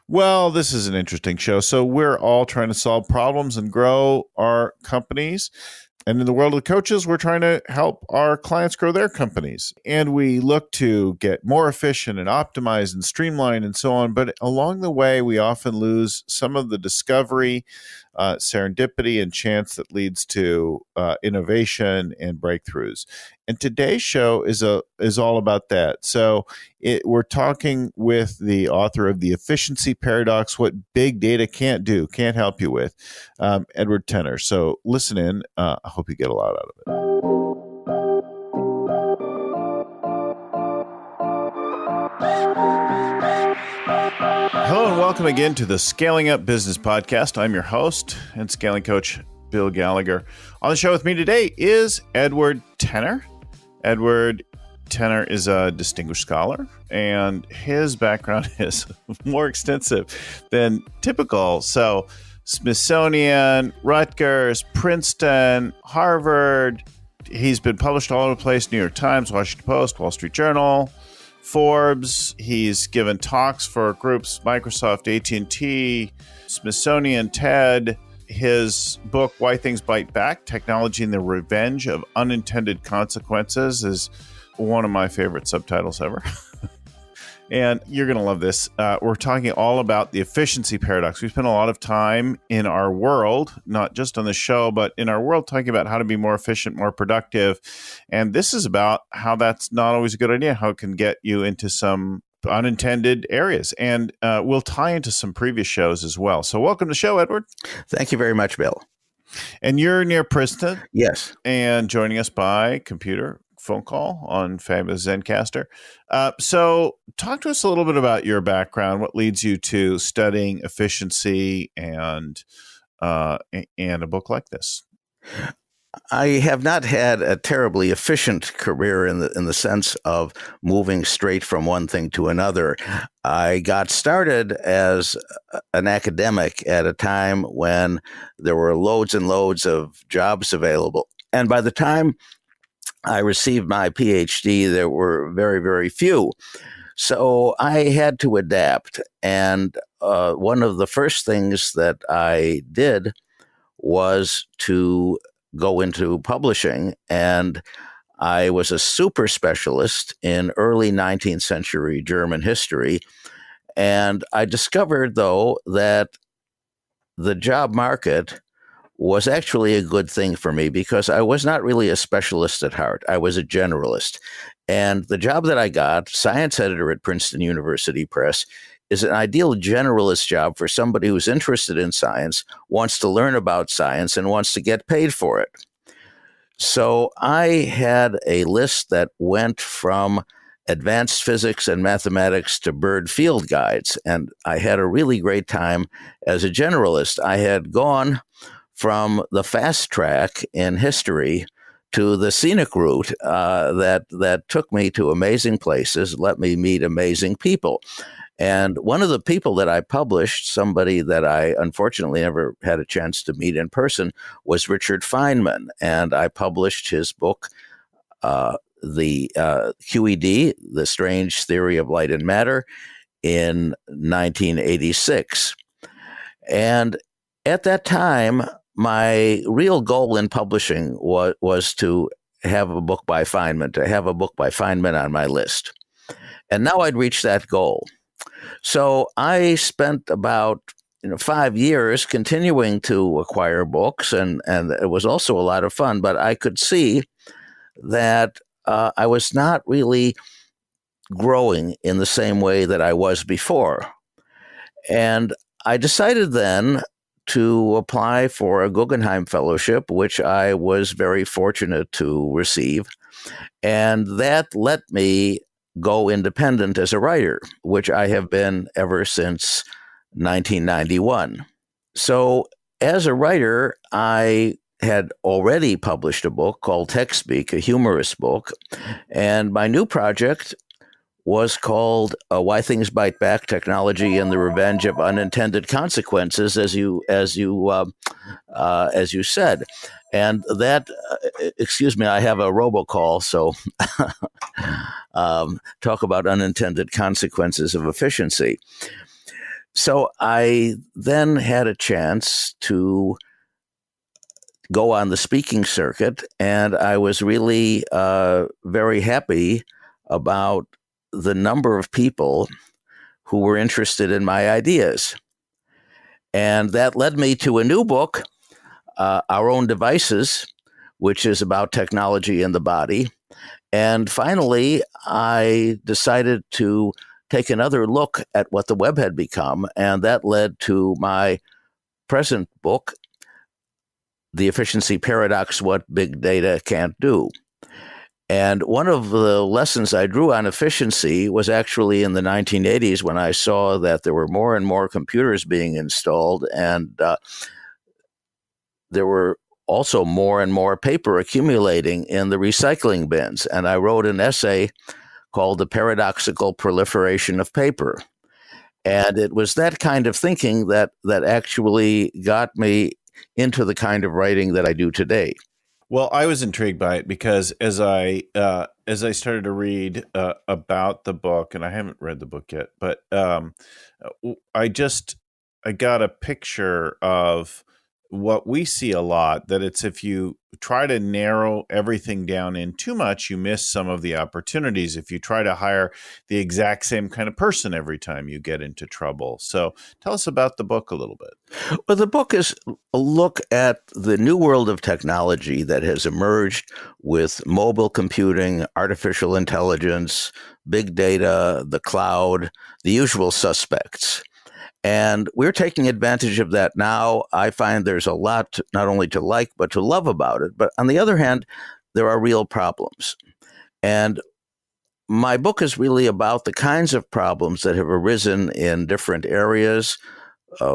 Well, this is an interesting show. So, we're all trying to solve problems and grow our companies. And in the world of coaches, we're trying to help our clients grow their companies. And we look to get more efficient and optimize and streamline and so on. But along the way, we often lose some of the discovery, serendipity, and chance that leads to innovation and breakthroughs. And today's show is all about that. So we're talking with the author of The Efficiency Paradox: What Big Data Can't Do, Can't Help You With, Edward Tenner. So listen in. I hope you get a lot out of it. Hello and welcome again to the Scaling Up Business Podcast. I'm your host and scaling coach, Bill Gallagher. On the show with me today is Edward Tenner. Edward Tenner is a distinguished scholar, and his background is more extensive than typical. So Smithsonian, Rutgers, Princeton, Harvard. He's been published all over the place: New York Times, Washington Post, Wall Street Journal, Forbes. He's given talks for groups Microsoft, AT&T, Smithsonian, TED. His book, Why Things Bite Back: Technology and the Revenge of Unintended Consequences, is one of my favorite subtitles ever. And you're going to love this. We're talking all about the efficiency paradox. We spend a lot of time in our world, not just on the show, but in our world, talking about how to be more efficient, more productive. And this is about how that's not always a good idea, how it can get you into some unintended areas. And we'll tie into some previous shows as well. So welcome to the show, Edward. Thank you very much, Bill. And you're near Princeton. Yes. And joining us by computer phone call on fabulous Zencaster. So talk to us a little bit about your background. What leads you to studying efficiency and a book like this? I have not had a terribly efficient career in the sense of moving straight from one thing to another. I got started as an academic at a time when there were loads and loads of jobs available. And by the time I received my PhD, there were very, very few. So I had to adapt. And one of the first things that I did was to go into publishing. And I was a super specialist in early 19th century German history. And I discovered, though, that the job market was actually a good thing for me because I was not really a specialist at heart. I was a generalist. And the job that I got, science editor at Princeton University Press, is an ideal generalist job for somebody who's interested in science, wants to learn about science, and wants to get paid for it. So I had a list that went from advanced physics and mathematics to bird field guides. And I had a really great time as a generalist. I had gone from the fast track in history to the scenic route that took me to amazing places, let me meet amazing people. And one of the people that I published, somebody that I unfortunately never had a chance to meet in person, was Richard Feynman. And I published his book, the QED, The Strange Theory of Light and Matter, in 1986. And at that time, my real goal in publishing was to have a book by Feynman, on my list. And now I'd reached that goal. So I spent about 5 years continuing to acquire books, and it was also a lot of fun, but I could see that I was not really growing in the same way that I was before. And I decided then to apply for a Guggenheim Fellowship, which I was very fortunate to receive. And that let me go independent as a writer, which I have been ever since 1991. So as a writer, I had already published a book called TechSpeak, a humorous book. And my new project was called Why Things Bite Back: Technology and the Revenge of Unintended Consequences, as you said. And that, excuse me, I have a robocall, so talk about unintended consequences of efficiency. So I then had a chance to go on the speaking circuit, and I was really very happy about the number of people who were interested in my ideas. And that led me to a new book, Our Own Devices, which is about technology in the body. And finally, I decided to take another look at what the web had become, and that led to my present book, The Efficiency Paradox: What Big Data Can't Do. And one of the lessons I drew on efficiency was actually in the 1980s when I saw that there were more and more computers being installed, and there were also more and more paper accumulating in the recycling bins. And I wrote an essay called The Paradoxical Proliferation of Paper. And it was that kind of thinking that actually got me into the kind of writing that I do today. Well, I was intrigued by it because as I started to read about the book, and I haven't read the book yet, but I got a picture of what we see a lot, that it's if you try to narrow everything down in too much, you miss some of the opportunities. If you try to hire the exact same kind of person every time, you get into trouble. So tell us about the book a little bit. Well, the book is a look at the new world of technology that has emerged with mobile computing, artificial intelligence, big data, the cloud, the usual suspects. And we're taking advantage of that now. I find there's a lot not only to like, but to love about it. But on the other hand, there are real problems. And my book is really about the kinds of problems that have arisen in different areas.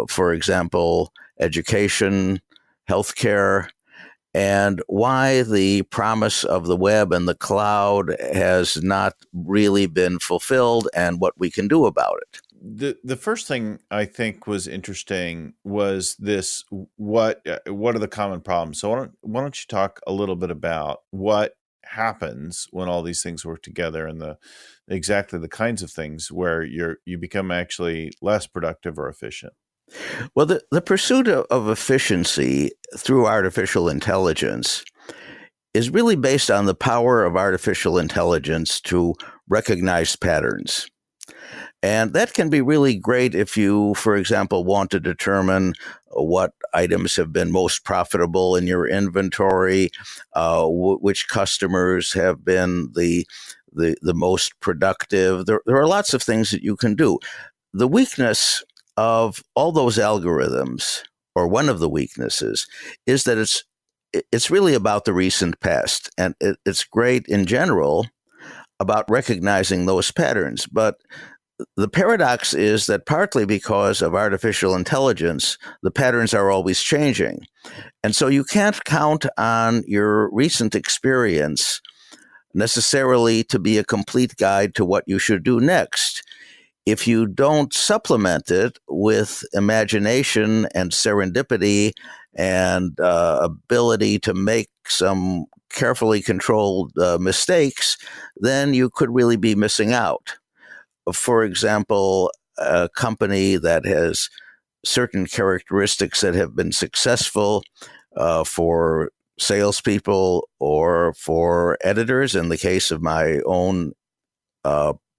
For example, education, healthcare, and why the promise of the web and the cloud has not really been fulfilled and what we can do about it. The first thing I think was interesting was this: what are the common problems? So why don't you talk a little bit about what happens when all these things work together, and exactly the kinds of things where you become actually less productive or efficient? Well, the pursuit of efficiency through artificial intelligence is really based on the power of artificial intelligence to recognize patterns. And that can be really great if you, for example, want to determine what items have been most profitable in your inventory, which customers have been the most productive. There are lots of things that you can do. The weakness of all those algorithms, or one of the weaknesses, is that it's really about the recent past. And it's great in general about recognizing those patterns. But the paradox is that partly because of artificial intelligence, the patterns are always changing. And so you can't count on your recent experience necessarily to be a complete guide to what you should do next. If you don't supplement it with imagination and serendipity and ability to make some carefully controlled mistakes, then you could really be missing out. For example, a company that has certain characteristics that have been successful for salespeople or for editors, in the case of my own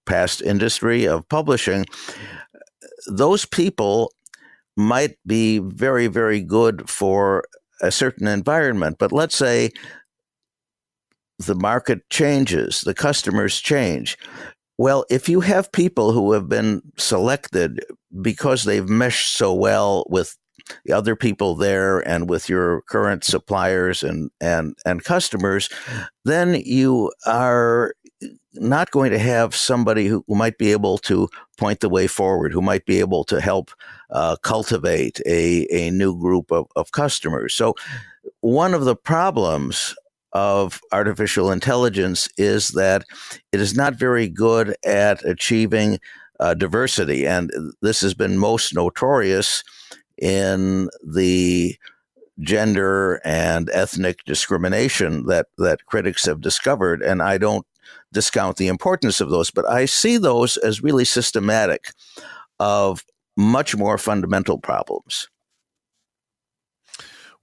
past industry of publishing, those people might be very, very good for a certain environment. But let's say the market changes, the customers change. Well, if you have people who have been selected because they've meshed so well with the other people there and with your current suppliers and customers, then you are not going to have somebody who might be able to point the way forward, who might be able to help cultivate a new group of customers. So one of the problems of artificial intelligence is that it is not very good at achieving diversity. And this has been most notorious in the gender and ethnic discrimination that critics have discovered. And I don't discount the importance of those, but I see those as really systematic of much more fundamental problems.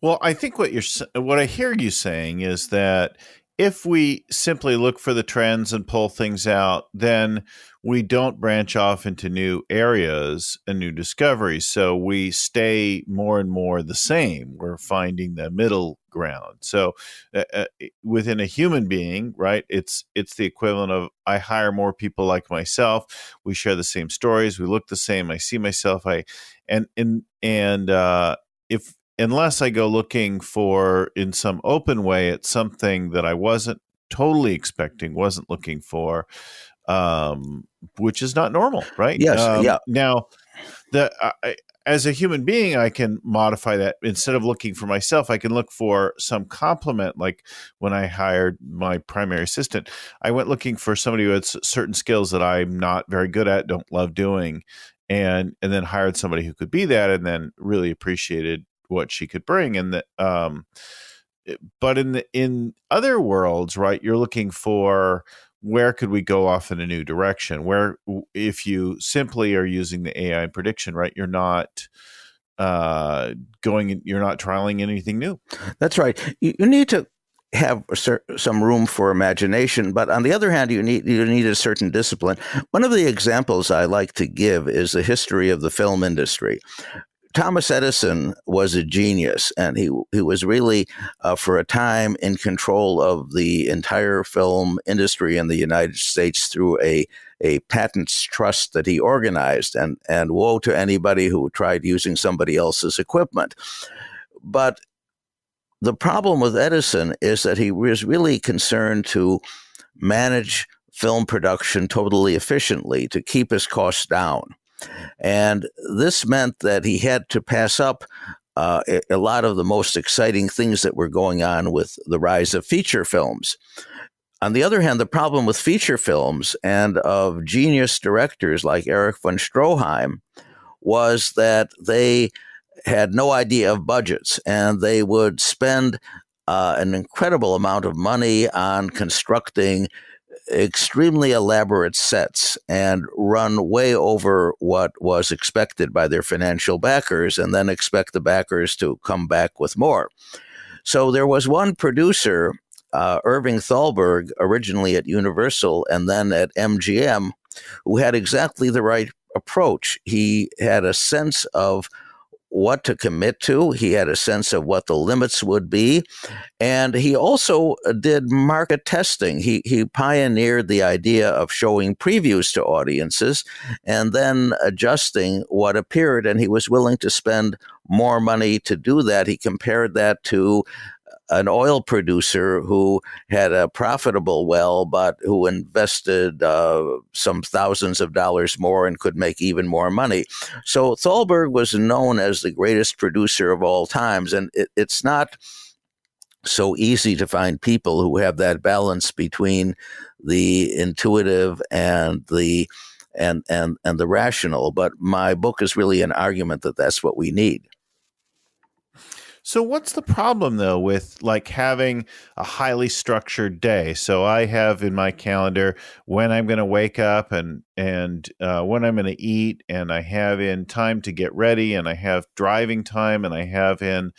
Well, I think what I hear you saying is that if we simply look for the trends and pull things out, then we don't branch off into new areas and new discoveries. So we stay more and more the same. We're finding the middle ground. So within a human being, right? It's the equivalent of I hire more people like myself. We share the same stories. We look the same. I see myself. If unless I go looking for in some open way at something that I wasn't totally expecting, wasn't looking for, which is not normal, right? Yes, yeah. Now, as a human being, I can modify that. Instead of looking for myself, I can look for some complement. Like when I hired my primary assistant, I went looking for somebody who had certain skills that I'm not very good at, don't love doing, and then hired somebody who could be that, and then really appreciated what she could bring. And but in other worlds, right, you're looking for where could we go off in a new direction, where if you simply are using the AI prediction, right, you're not you're not trialing anything new. That's right. You need to have some room for imagination, but on the other hand, you need a certain discipline. One of the examples I like to give is the history of the film industry. Thomas Edison was a genius, and he was really, for a time, in control of the entire film industry in the United States through a patents trust that he organized, and woe to anybody who tried using somebody else's equipment. But the problem with Edison is that he was really concerned to manage film production totally efficiently, to keep his costs down. And this meant that he had to pass up a lot of the most exciting things that were going on with the rise of feature films. On the other hand, the problem with feature films and of genius directors like Erich von Stroheim was that they had no idea of budgets, and they would spend an incredible amount of money on constructing extremely elaborate sets and run way over what was expected by their financial backers, and then expect the backers to come back with more. So there was one producer, Irving Thalberg, originally at Universal and then at MGM, who had exactly the right approach. He had a sense of what to commit to. He had a sense of what the limits would be. And he also did market testing. He pioneered the idea of showing previews to audiences and then adjusting what appeared. And he was willing to spend more money to do that. He compared that to an oil producer who had a profitable well, but who invested some thousands of dollars more and could make even more money. So Thalberg was known as the greatest producer of all times, and it's not so easy to find people who have that balance between the intuitive and the rational. But my book is really an argument that that's what we need. So what's the problem though with like having a highly structured day? So I have in my calendar when I'm going to wake up and when I'm going to eat, and I have in time to get ready, and I have driving time, and I have in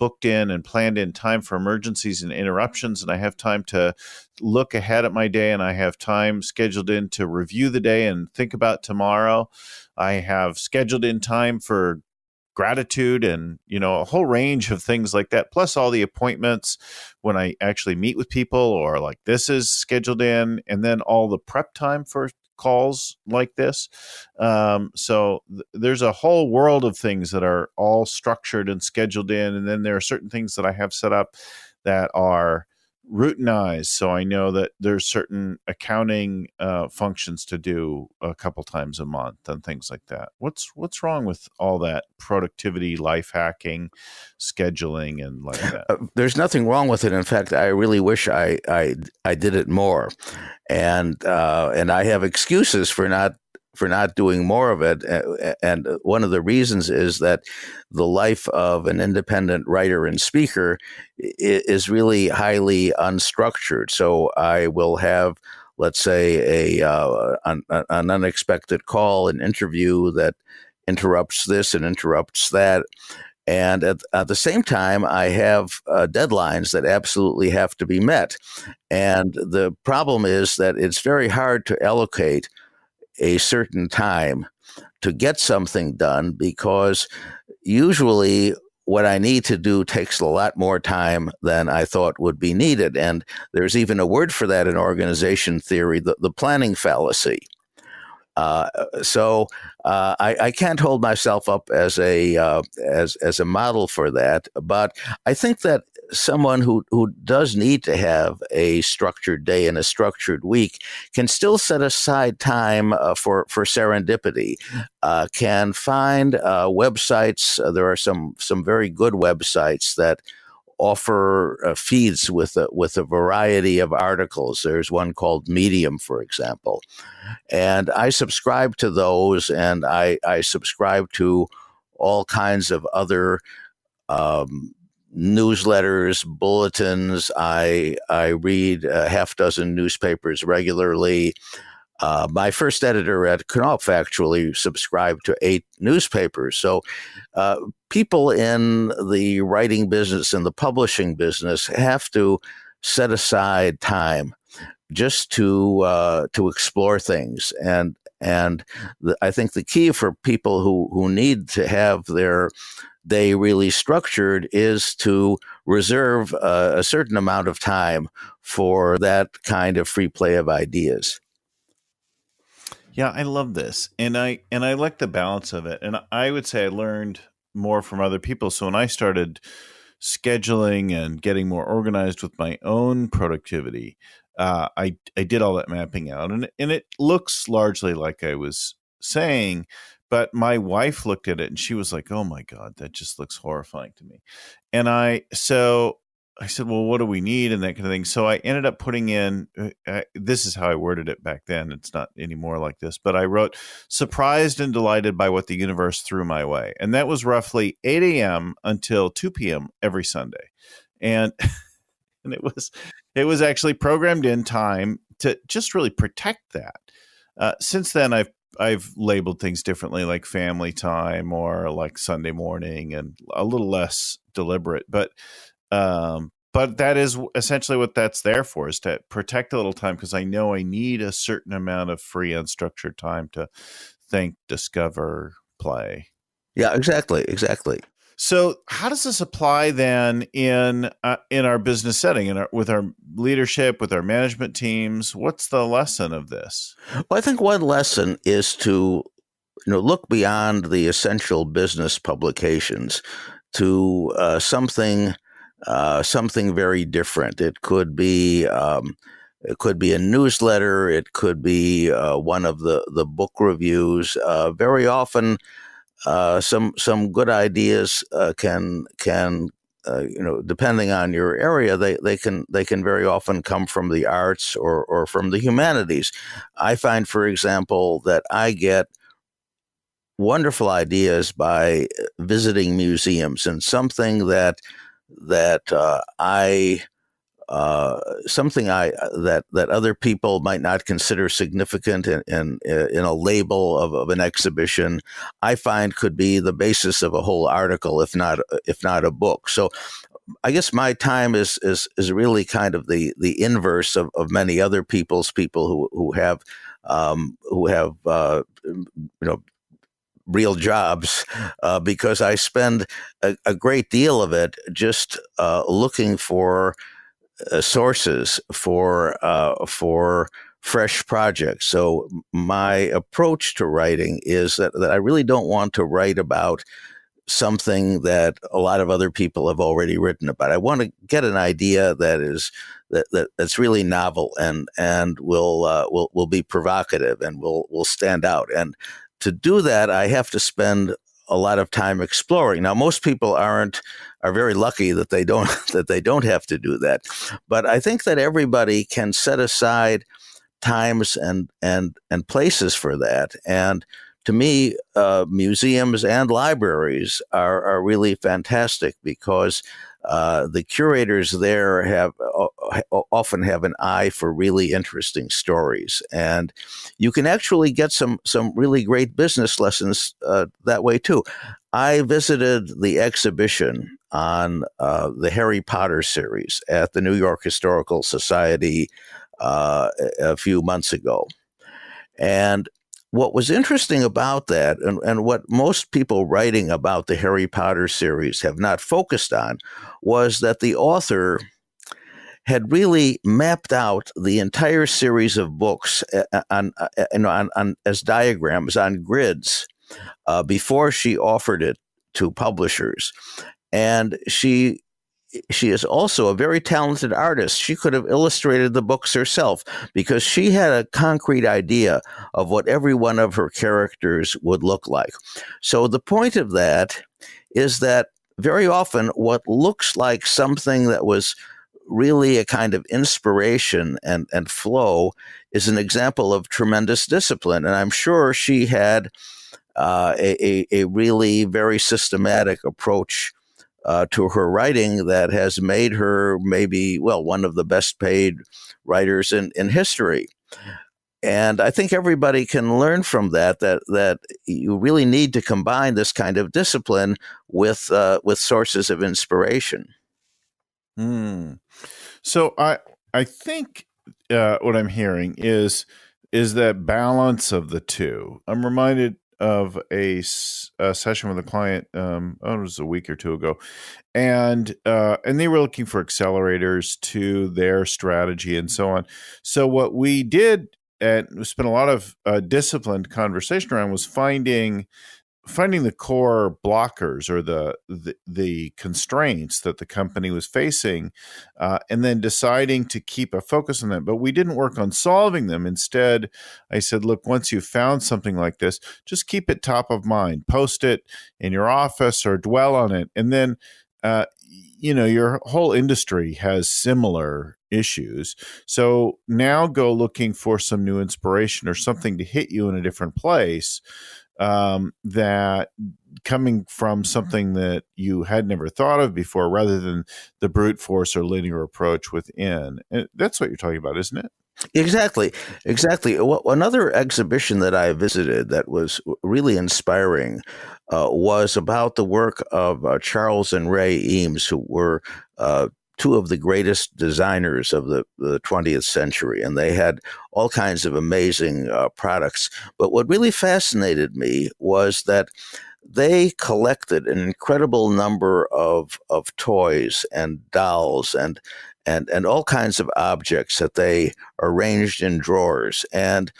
booked in and planned in time for emergencies and interruptions, and I have time to look ahead at my day, and I have time scheduled in to review the day and think about tomorrow. I have scheduled in time for gratitude and, a whole range of things like that, plus all the appointments when I actually meet with people, or like this is scheduled in, and then all the prep time for calls like this. There's a whole world of things that are all structured and scheduled in, and then there are certain things that I have set up that are routinized, so I know that there's certain accounting functions to do a couple times a month and things like that. What's wrong with all that productivity, life hacking, scheduling, and like that? There's nothing wrong with it. In fact, I really wish I did it more, and I have excuses for not doing more of it. And one of the reasons is that the life of an independent writer and speaker is really highly unstructured. So I will have, let's say, an unexpected call, an interview that interrupts this and interrupts that. And at the same time, I have deadlines that absolutely have to be met. And the problem is that it's very hard to allocate a certain time to get something done, because usually what I need to do takes a lot more time than I thought would be needed. And there's even a word for that in organization theory, the planning fallacy. I can't hold myself up as a model for that, but I think that someone who does need to have a structured day and a structured week can still set aside time for serendipity. Can find websites. There are some very good websites that offer feeds with a variety of articles. There's one called Medium, for example. And I subscribe to those, and I subscribe to all kinds of other newsletters, bulletins. I read a half dozen newspapers regularly. My first editor at Knopf actually subscribed to 8 newspapers. So people in the writing business and the publishing business have to set aside time just to explore things. And I think the key for people who need to have their day really structured is to reserve a certain amount of time for that kind of free play of ideas. Yeah, I love this. And I like the balance of it. And I would say I learned more from other people. So when I started scheduling and getting more organized with my own productivity, I did all that mapping out, and it looks largely like I was saying, but my wife looked at it and she was like, "Oh my God, that just looks horrifying to me." And I said, "Well, what do we need?" and that kind of thing. So I ended up putting in, this is how I worded it back then. It's not anymore like this, but I wrote, "Surprised and delighted by what the universe threw my way." And that was roughly 8 a.m. until 2 p.m. every Sunday. And and it was actually programmed in time to just really protect that. Since then, I've labeled things differently, like family time or like Sunday morning, and a little less deliberate. But that is essentially what that's there for, is to protect a little time, because I know I need a certain amount of free, unstructured time to think, discover, play. Yeah, exactly. So, how does this apply then in our business setting, with our leadership, with our management teams? What's the lesson of this? Well, I think one lesson is to look beyond the essential business publications to something very different. It could be a newsletter. It could be one of the book reviews. Very often, some good ideas can depending on your area, they can very often come from the arts or from the humanities. I find, for example, that I get wonderful ideas by visiting museums, and something that other people might not consider significant in a label of an exhibition, I find could be the basis of a whole article, if not a book. So I guess my time is really kind of the inverse of many other people who have real jobs, because I spend a great deal of it just looking for sources for fresh projects. So my approach to writing is that I really don't want to write about something that a lot of other people have already written about. I want to get an idea that's really novel and will be provocative and will stand out. And to do that, I have to spend a lot of time exploring. Now, most people are very lucky that they don't have to do that. But I think that everybody can set aside times and places for that, and to me, museums and libraries are really fantastic because the curators there often have an eye for really interesting stories, and you can actually get some really great business lessons that way too. I visited the exhibition on the Harry Potter series at the New York Historical Society a few months ago. And what was interesting about that, and what most people writing about the Harry Potter series have not focused on, was that the author had really mapped out the entire series of books on as diagrams on grids before she offered it to publishers. And she is also a very talented artist. She could have illustrated the books herself because she had a concrete idea of what every one of her characters would look like. So the point of that is that very often what looks like something that was really a kind of inspiration and flow is an example of tremendous discipline. And I'm sure she had a really very systematic approach to her writing that has made her maybe, well, one of the best paid writers in history. And I think everybody can learn from that you really need to combine this kind of discipline with sources of inspiration. So I think what I'm hearing is that balance of the two. I'm reminded of a session with a client. It was a week or two ago, and they were looking for accelerators to their strategy and so on. So what we did, and we spent a lot of disciplined conversation around, was finding the core blockers or the constraints that the company was facing, and then deciding to keep a focus on them. But we didn't work on solving them. Instead, I said, look, once you've found something like this, just keep it top of mind, post it in your office or dwell on it. And then, your whole industry has similar issues. So now go looking for some new inspiration or something to hit you in a different place, that coming from something that you had never thought of before, rather than the brute force or linear approach within. And that's what you're talking about, isn't it? Exactly. Another exhibition that I visited that was really inspiring was about the work of Charles and Ray Eames, who were two of the greatest designers of the 20th century, and they had all kinds of amazing products. But what really fascinated me was that they collected an incredible number of toys and dolls and all kinds of objects that they arranged in drawers. And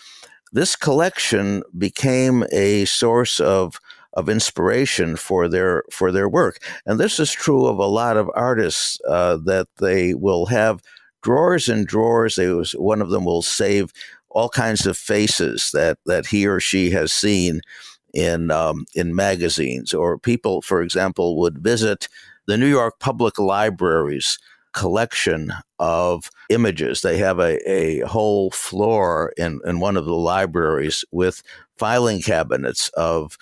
this collection became a source of inspiration for their work. And this is true of a lot of artists, that they will have drawers and drawers. One of them will save all kinds of faces that he or she has seen in magazines. Or people, for example, would visit the New York Public Library's collection of images. They have a whole floor in one of the libraries with filing cabinets of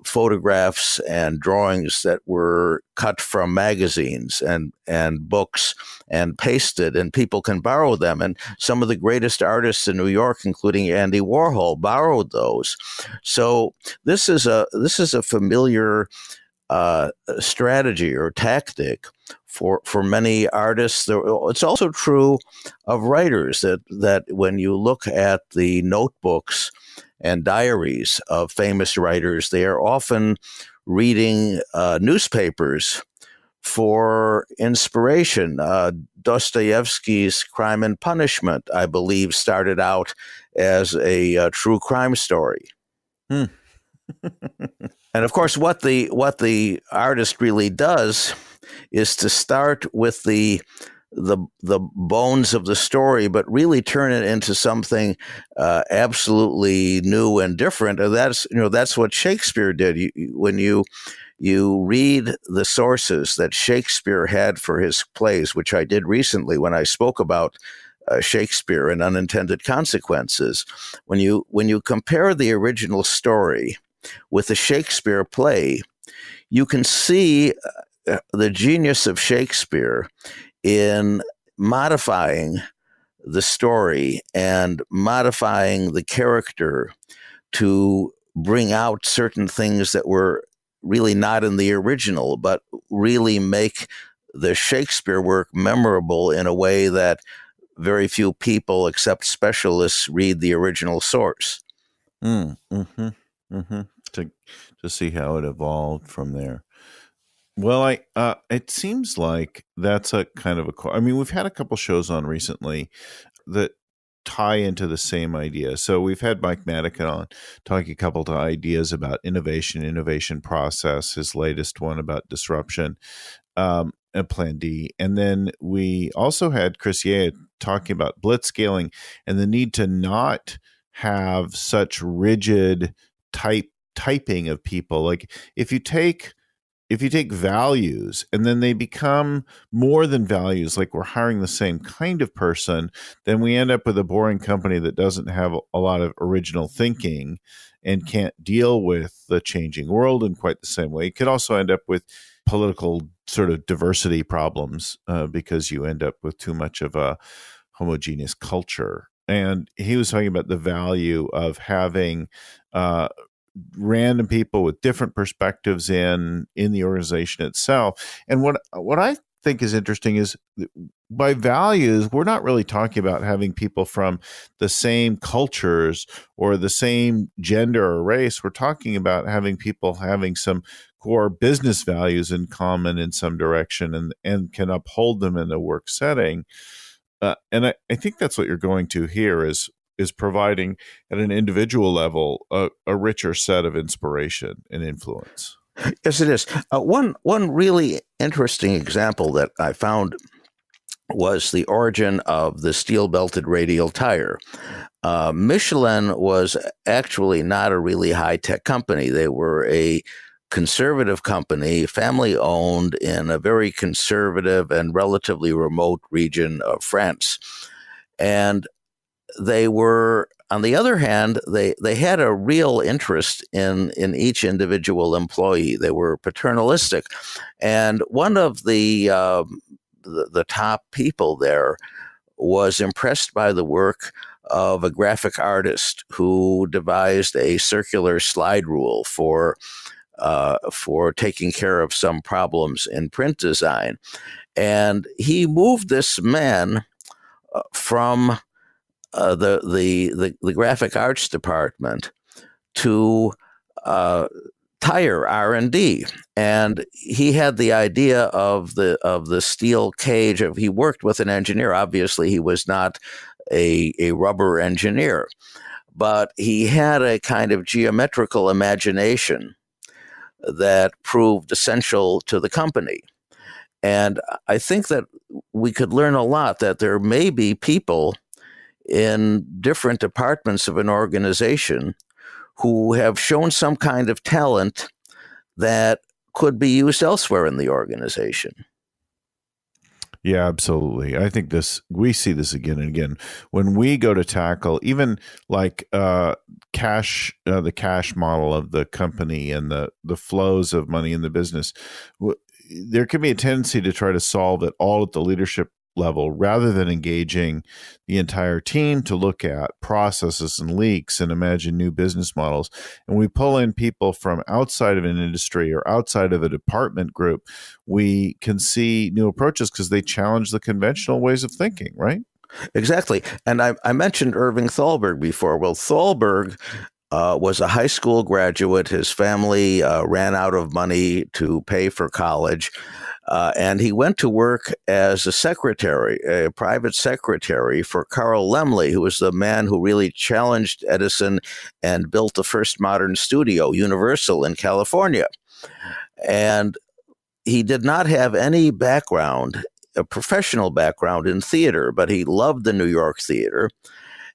photographs and drawings that were cut from magazines and books and pasted, and people can borrow them. And some of the greatest artists in New York, including Andy Warhol, borrowed those. So this is a familiar strategy or tactic for many artists. It's also true of writers that when you look at the notebooks and diaries of famous writers, they are often reading newspapers for inspiration. Dostoevsky's Crime and Punishment, I believe, started out as a true crime story. And of course, what the artist really does is to start with the bones of the story, but really turn it into something absolutely new and different. And that's what Shakespeare did. When you read the sources that Shakespeare had for his plays, which I did recently when I spoke about Shakespeare and Unintended Consequences. When you compare the original story with the Shakespeare play, you can see the genius of Shakespeare in modifying the story and modifying the character to bring out certain things that were really not in the original, but really make the Shakespeare work memorable in a way that very few people, except specialists, read the original source. To see how it evolved from there. Well, it seems like that's a kind of I mean, we've had a couple shows on recently that tie into the same idea. So we've had Mike Madigan on talking a couple of ideas about innovation process, his latest one about disruption, and Plan D. And then we also had Chris Yeh talking about blitzscaling and the need to not have such rigid typing of people. Like if you take values and then they become more than values, like we're hiring the same kind of person, then we end up with a boring company that doesn't have a lot of original thinking and can't deal with the changing world in quite the same way. It could also end up with political sort of diversity problems because you end up with too much of a homogeneous culture. And he was talking about the value of having random people with different perspectives in the organization itself. And what I think is interesting is by values, we're not really talking about having people from the same cultures or the same gender or race. We're talking about having people having some core business values in common in some direction and can uphold them in a work setting. And I think that's what you're going to here is providing at an individual level a richer set of inspiration and influence. Yes, it is. One really interesting example that I found was the origin of the steel-belted radial tire. Michelin was actually not a really high-tech company. They were a conservative company, family-owned in a very conservative and relatively remote region of France. And they were, on the other hand, they had a real interest in each individual employee. They were paternalistic, and one of the top people there was impressed by the work of a graphic artist who devised a circular slide rule for taking care of some problems in print design, and he moved this man from the graphic arts department to tire R&D, and he had the idea of the steel cage. He worked with an engineer. Obviously, he was not a rubber engineer, but he had a kind of geometrical imagination that proved essential to the company. And I think that we could learn a lot, that there may be people in different departments of an organization who have shown some kind of talent that could be used elsewhere in the organization. Yeah, absolutely. I think we see this again and again when we go to tackle even like the cash model of the company and the flows of money in the business. There can be a tendency to try to solve it all at the leadership level rather than engaging the entire team to look at processes and leaks and imagine new business models. And we pull in people from outside of an industry or outside of a department group, we can see new approaches because they challenge the conventional ways of thinking, right? Exactly. And I mentioned Irving Thalberg before. Well, Thalberg was a high school graduate. His family ran out of money to pay for college. And he went to work as a private secretary for Carl Laemmle, who was the man who really challenged Edison and built the first modern studio, Universal, in California. And he did not have any background, a professional background in theater, but he loved the New York theater.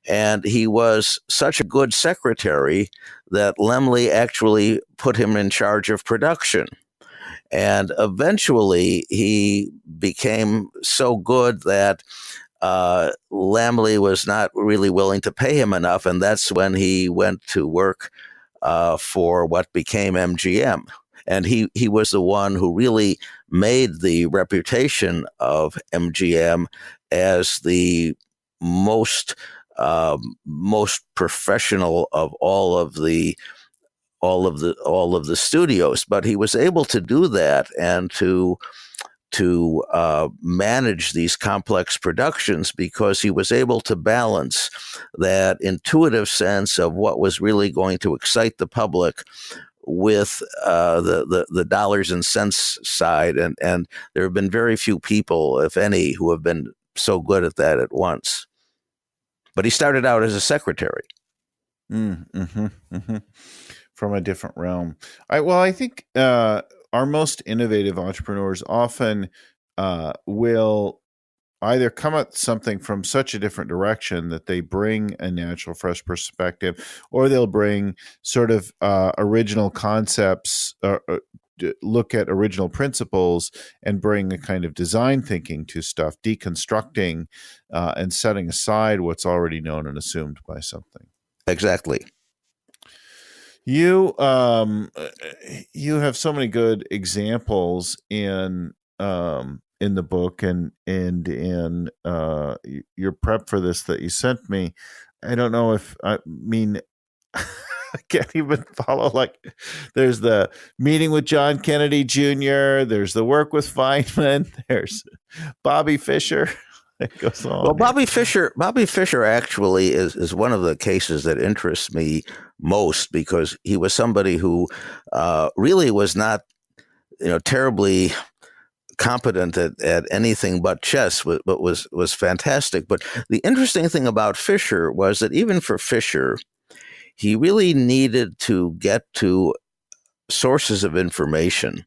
And he was such a good secretary that Laemmle actually put him in charge of production. And eventually he became so good that Lamley was not really willing to pay him enough, and that's when he went to work for what became MGM. And he was the one who really made the reputation of MGM as the most most professional of all of the studios. But he was able to do that and to manage these complex productions because he was able to balance that intuitive sense of what was really going to excite the public with the dollars and cents side. And there have been very few people, if any, who have been so good at that at once. But he started out as a secretary. From a different realm. I think our most innovative entrepreneurs often will either come at something from such a different direction that they bring a natural, fresh perspective, or they'll bring sort of original concepts, look at original principles and bring a kind of design thinking to stuff, deconstructing and setting aside what's already known and assumed by something. Exactly. You have so many good examples in the book and in your prep for this that you sent me. I don't know if I can't even follow. Like, there's the meeting with John Kennedy Jr., there's the work with Feynman, there's Bobby Fischer. It goes on. Well, Bobby Fischer actually is one of the cases that interests me most because he was somebody who really was not, terribly competent at anything but chess, but was fantastic. But the interesting thing about Fischer was that even for Fischer, he really needed to get to sources of information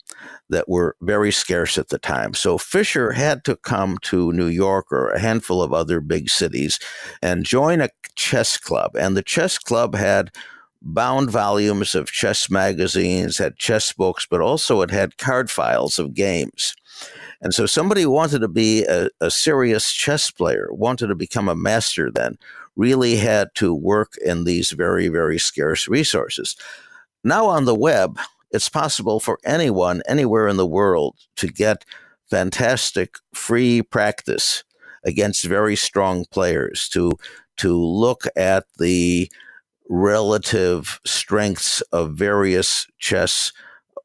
that were very scarce at the time. So Fischer had to come to New York or a handful of other big cities and join a chess club. And the chess club had bound volumes of chess magazines, had chess books, but also it had card files of games. And so somebody who wanted to be a serious chess player, wanted to become a master then, really had to work in these very, very scarce resources. Now on the web, it's possible for anyone, anywhere in the world, to get fantastic free practice against very strong players, to look at the relative strengths of various chess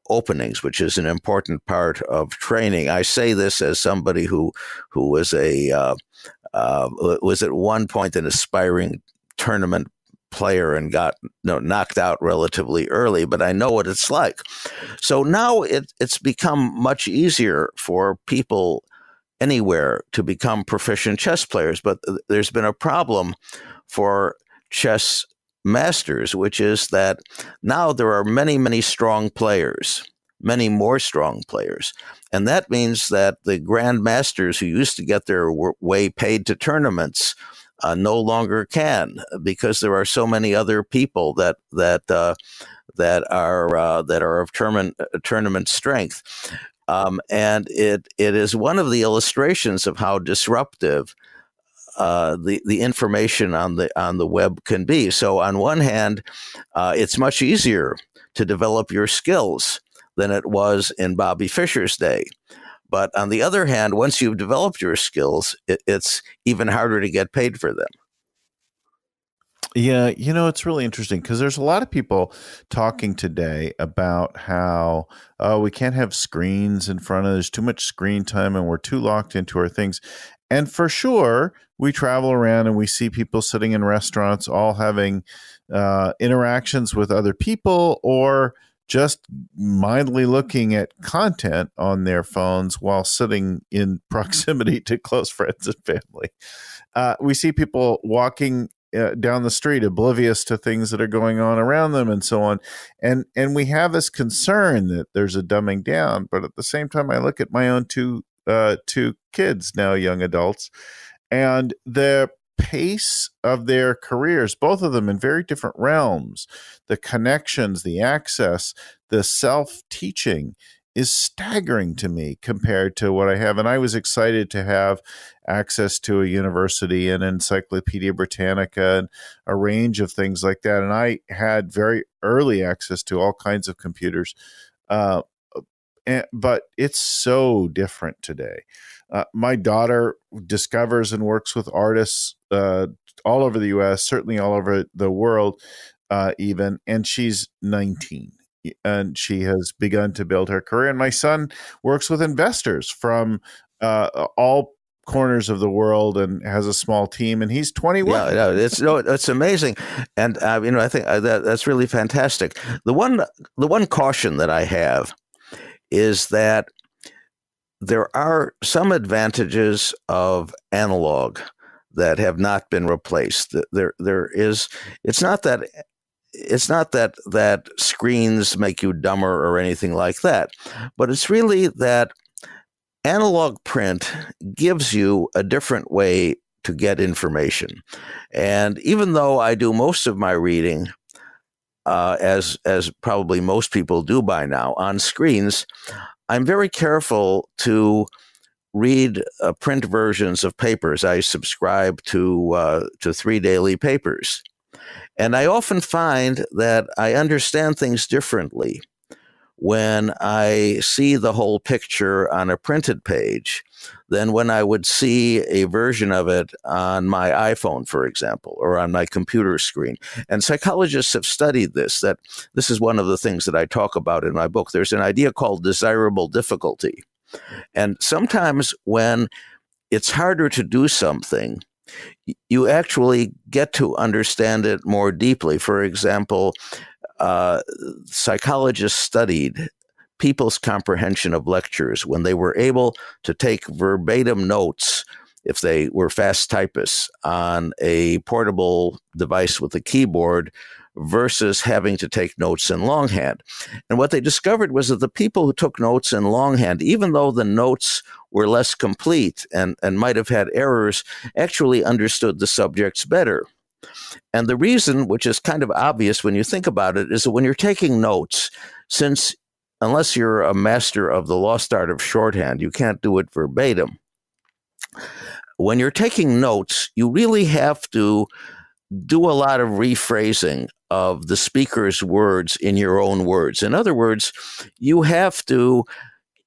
openings, which is an important part of training. I say this as somebody who was was at one point an aspiring tournament player and got knocked out relatively early, but I know what it's like. So now it's become much easier for people anywhere to become proficient chess players, but there's been a problem for chess masters, which is that now there are many, many strong players, many more strong players. And that means that the grandmasters who used to get their way paid to tournaments no longer can, because there are so many other people that are of tournament strength, and it is one of the illustrations of how disruptive the information on the web can be. So on one hand, it's much easier to develop your skills than it was in Bobby Fischer's day. But on the other hand, once you've developed your skills, it's even harder to get paid for them. Yeah, it's really interesting because there's a lot of people talking today about how we can't have screens in front of, there's too much screen time and we're too locked into our things. And for sure, we travel around and we see people sitting in restaurants all having interactions with other people or just mindly looking at content on their phones while sitting in proximity to close friends and family. We see people walking down the street, oblivious to things that are going on around them and so on. And we have this concern that there's a dumbing down. But at the same time, I look at my own two kids, now young adults, and the pace of their careers, both of them in very different realms, the connections, the access, the self-teaching is staggering to me compared to what I have. And I was excited to have access to a university and Encyclopedia Britannica and a range of things like that. And I had very early access to all kinds of computers. Uh, but it's so different today. My daughter discovers and works with artists all over the U.S., certainly all over the world, even, and she's 19. And she has begun to build her career. And my son works with investors from all corners of the world and has a small team, and he's 21. Yeah, it's amazing, and I think that's really fantastic. The one caution that I have is that there are some advantages of analog that have not been replaced. There is. It's not that screens make you dumber or anything like that, but it's really that analog print gives you a different way to get information. And even though I do most of my reading, as probably most people do by now, on screens, I'm very careful to read print versions of papers. I subscribe to 3 daily papers. And I often find that I understand things differently when I see the whole picture on a printed page than when I would see a version of it on my iPhone, for example, or on my computer screen. And psychologists have studied this, that this is one of the things that I talk about in my book. There's an idea called desirable difficulty. And sometimes when it's harder to do something, you actually get to understand it more deeply. For example, psychologists studied people's comprehension of lectures when they were able to take verbatim notes, if they were fast typists, on a portable device with a keyboard versus having to take notes in longhand. And what they discovered was that the people who took notes in longhand, even though the notes were less complete and might have had errors, actually understood the subjects better. And the reason, which is kind of obvious when you think about it, is that when you're taking notes, since unless you're a master of the lost art of shorthand, you can't do it verbatim. When you're taking notes, you really have to do a lot of rephrasing of the speaker's words in your own words. In other words, you have to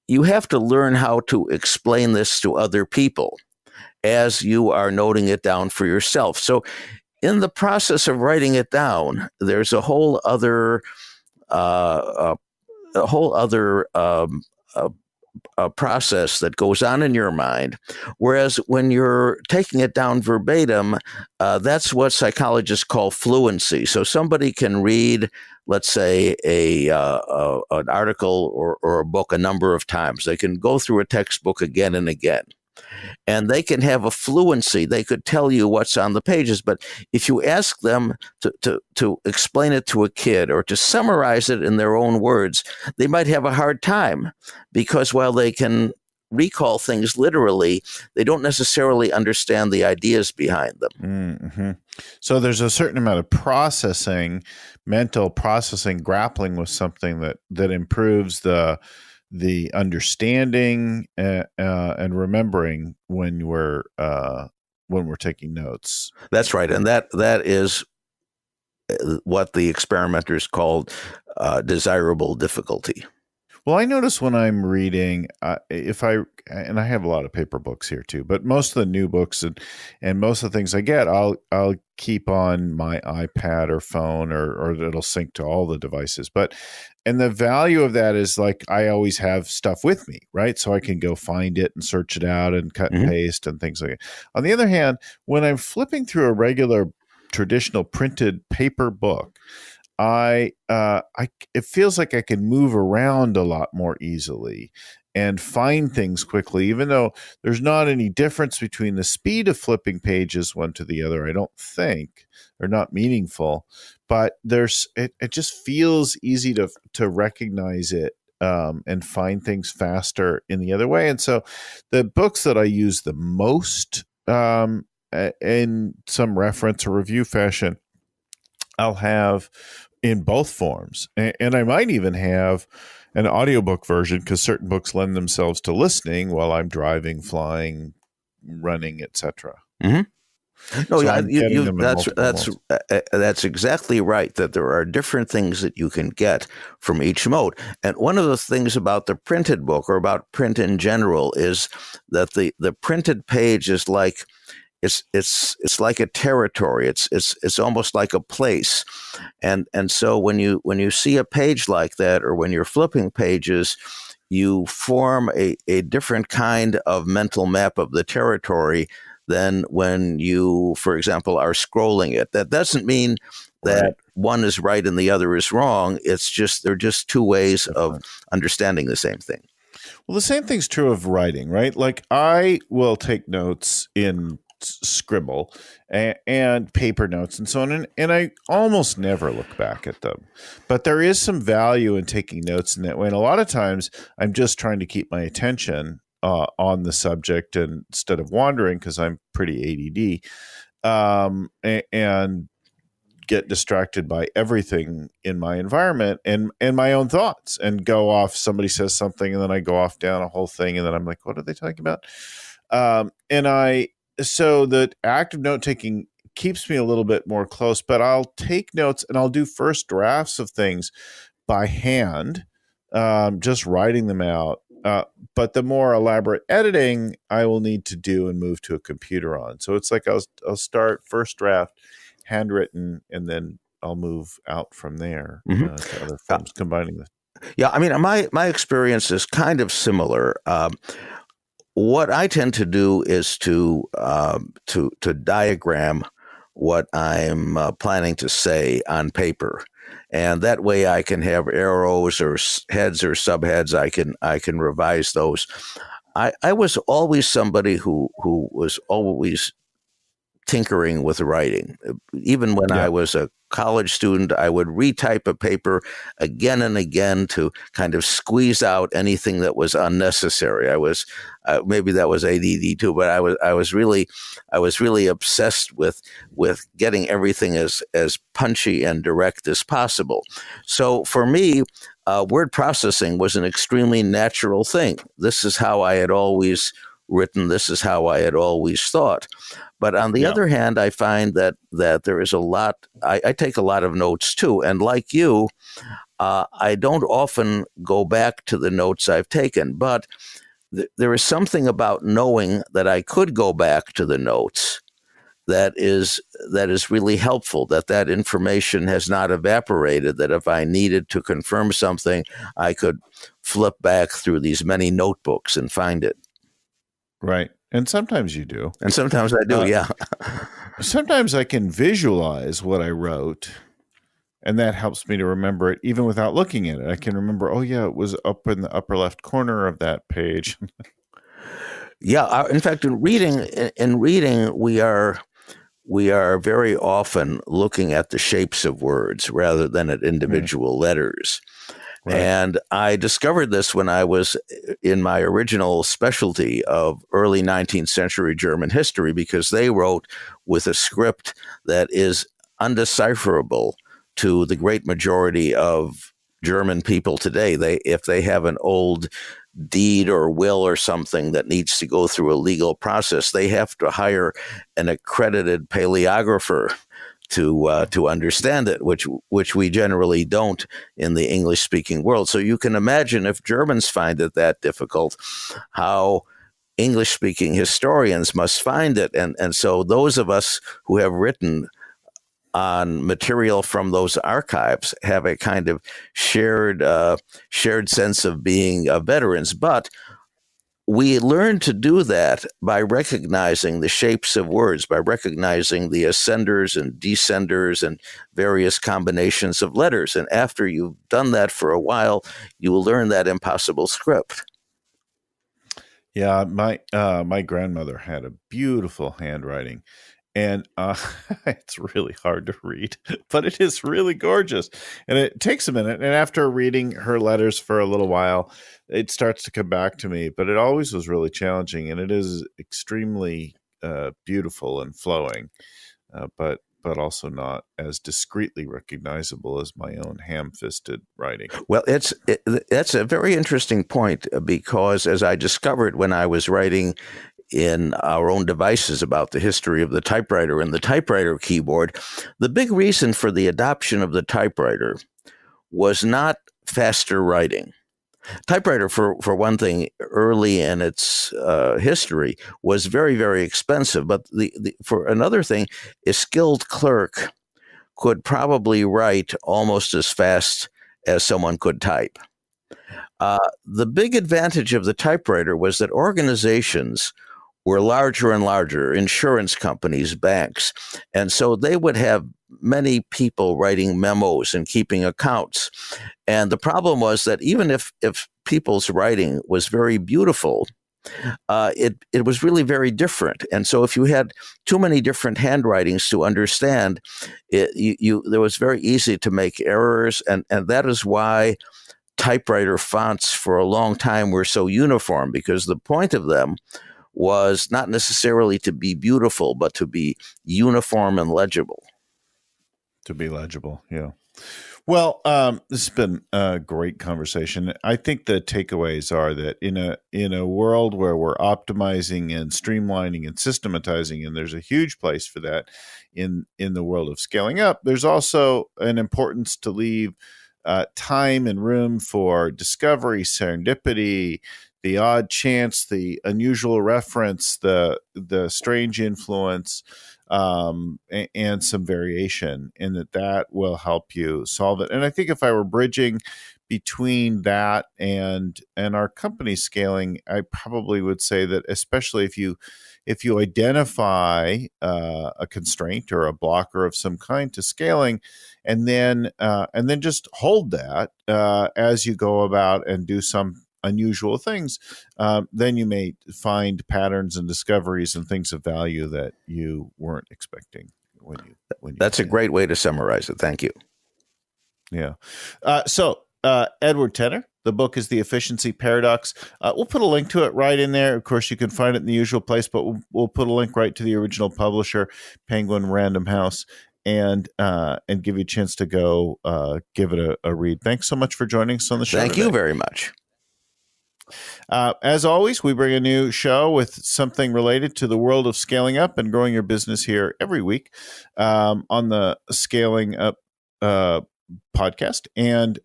learn how to explain this to other people as you are noting it down for yourself. So in the process of writing it down, there's a whole other process that goes on in your mind. Whereas when you're taking it down verbatim, that's what psychologists call fluency. So somebody can read, let's say, an article or a book a number of times. They can go through a textbook again and again. And they can have a fluency. They could tell you what's on the pages. But if you ask them to explain it to a kid or to summarize it in their own words, they might have a hard time, because while they can recall things literally, they don't necessarily understand the ideas behind them. Mm-hmm. So there's a certain amount of processing, mental processing, grappling with something that improves the understanding and remembering when we're taking notes. That's right, and that is what the experimenters called desirable difficulty. Well, I notice when I'm reading, and I have a lot of paper books here too, but most of the new books and most of the things I get, I'll keep on my iPad or phone, or it'll sync to all the devices. And the value of that is, like, I always have stuff with me, right? So I can go find it and search it out and cut and paste and things like that. On the other hand, when I'm flipping through a regular traditional printed paper book, it feels like I can move around a lot more easily and find things quickly, even though there's not any difference between the speed of flipping pages one to the other, I don't think, or not meaningful, but it just feels easy to recognize it and find things faster in the other way. And so the books that I use the most in some reference or review fashion, I'll have in both forms. And I might even have an audiobook version because certain books lend themselves to listening while I'm driving, flying, running, etc. Mm-hmm. No, So yeah, I'm getting them in multiple modes. that's exactly right. That there are different things that you can get from each mode, and one of the things about the printed book or about print in general is that the printed page is like it's like a territory. It's almost like a place, and so when you see a page like that, or when you're flipping pages, you form a different kind of mental map of the territory than when you, for example, are scrolling it. That doesn't mean Right. that one is right and the other is wrong. It's just they're just two ways of Different. understanding the same thing. Well, the same thing's true of writing, right? Like I will take notes in Scribble and paper notes and so on, and I almost never look back at them. But there is some value in taking notes in that way. And a lot of times I'm just trying to keep my attention on the subject and instead of wandering because I'm pretty ADD and get distracted by everything in my environment and my own thoughts and go off. Somebody says something and then I go off down a whole thing and then I'm like, what are they talking about? So the act of note taking keeps me a little bit more close, but I'll take notes and I'll do first drafts of things by hand, just writing them out. But the more elaborate editing I will need to do and move to a computer on. So it's like I'll start first draft, handwritten, and then I'll move out from there to other forms, combining the. Yeah, I mean, my experience is kind of similar. What I tend to do is to diagram what I'm planning to say on paper, and that way I can have arrows or heads or subheads. I can revise those. I was always somebody who was always tinkering with writing. Even when I was a college student, I would retype a paper again and again to kind of squeeze out anything that was unnecessary. I was maybe that was ADD too, but I was really obsessed with getting everything as punchy and direct as possible. So for me, word processing was an extremely natural thing. This is how I had always written. This is how I had always thought. But on the other hand, I find that there is a lot. I take a lot of notes too, and like you, I don't often go back to the notes I've taken. But there is something about knowing that I could go back to the notes that is really helpful. That information has not evaporated. That if I needed to confirm something, I could flip back through these many notebooks and find it. Right. And sometimes you do. And sometimes I do, yeah. Sometimes I can visualize what I wrote, and that helps me to remember it even without looking at it. I can remember, oh, yeah, it was up in the upper left corner of that page. Yeah. In fact, in reading, we are very often looking at the shapes of words rather than at individual letters. Right. And I discovered this when I was in my original specialty of early 19th century German history, because they wrote with a script that is undecipherable to the great majority of German people today. If they have an old deed or will or something that needs to go through a legal process, they have to hire an accredited paleographer to understand it, which we generally don't in the English-speaking world. So you can imagine if Germans find it that difficult, how English-speaking historians must find it. And so those of us who have written on material from those archives have a kind of shared sense of being veterans. But we learn to do that by recognizing the shapes of words, by recognizing the ascenders and descenders and various combinations of letters. And after you've done that for a while, you will learn that impossible script. Yeah, my grandmother had a beautiful handwriting, and it's really hard to read, but it is really gorgeous. And it takes a minute. And after reading her letters for a little while, it starts to come back to me. But it always was really challenging, and it is extremely beautiful and flowing. But but also not as discreetly recognizable as my own ham-fisted writing. Well, that's a very interesting point, because as I discovered when I was writing in our own devices about the history of the typewriter and the typewriter keyboard, the big reason for the adoption of the typewriter was not faster writing. Typewriter, for one thing, early in its history, was very, very expensive. But for another thing, a skilled clerk could probably write almost as fast as someone could type. The big advantage of the typewriter was that organizations were larger and larger, insurance companies, banks. And so they would have many people writing memos and keeping accounts. And the problem was that even if people's writing was very beautiful, it was really very different. And so if you had too many different handwritings to understand, there was very easy to make errors. And that is why typewriter fonts for a long time were so uniform, because the point of them was not necessarily to be beautiful, but to be uniform and legible. To be legible, yeah. Well, this has been a great conversation. I think the takeaways are that in a world where we're optimizing and streamlining and systematizing, and there's a huge place for that in the world of scaling up, there's also an importance to leave time and room for discovery, serendipity, the odd chance, the unusual reference, the strange influence, and some variation, and that will help you solve it. And I think if I were bridging between that and our company scaling, I probably would say that, especially if you identify a constraint or a blocker of some kind to scaling, and then just hold that as you go about and do some unusual things, then you may find patterns and discoveries and things of value that you weren't expecting when you That's a great way to summarize it. Thank you. Yeah. So Edward Tenner, the book is The Efficiency Paradox. We'll put a link to it right in there. Of course, you can find it in the usual place, but we'll put a link right to the original publisher, Penguin Random House, and give you a chance to go give it a read. Thanks so much for joining us on the show. Thank you very much. As always, we bring a new show with something related to the world of scaling up and growing your business here every week on the Scaling Up podcast. And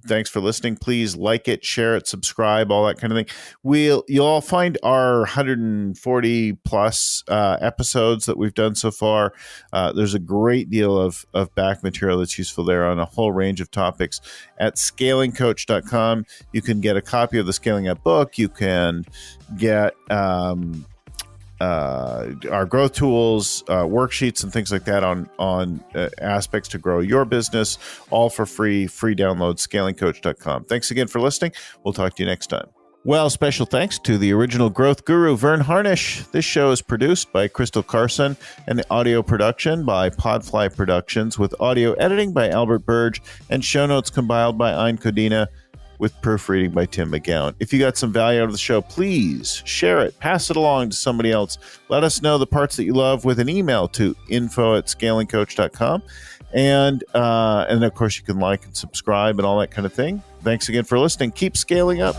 thanks for listening. Please like it, share it, subscribe, all that kind of thing. You'll all find our 140 plus episodes that we've done so far. There's a great deal of back material that's useful there on a whole range of topics. At scalingcoach.com, you can get a copy of the Scaling Up book. You can get our growth tools, worksheets, and things like that on aspects to grow your business, all for free download, scalingcoach.com. Thanks again for listening. We'll talk to you next time. Well, special thanks to the original growth guru, Vern Harnish. This show is produced by Crystal Carson and the audio production by Podfly Productions, with audio editing by Albert Burge and show notes compiled by Ein Codina, with proofreading by Tim McGowan. If you got some value out of the show, please share it, pass it along to somebody else. Let us know the parts that you love with an email to info@scalingcoach.com. And of course, you can like and subscribe and all that kind of thing. Thanks again for listening. Keep scaling up.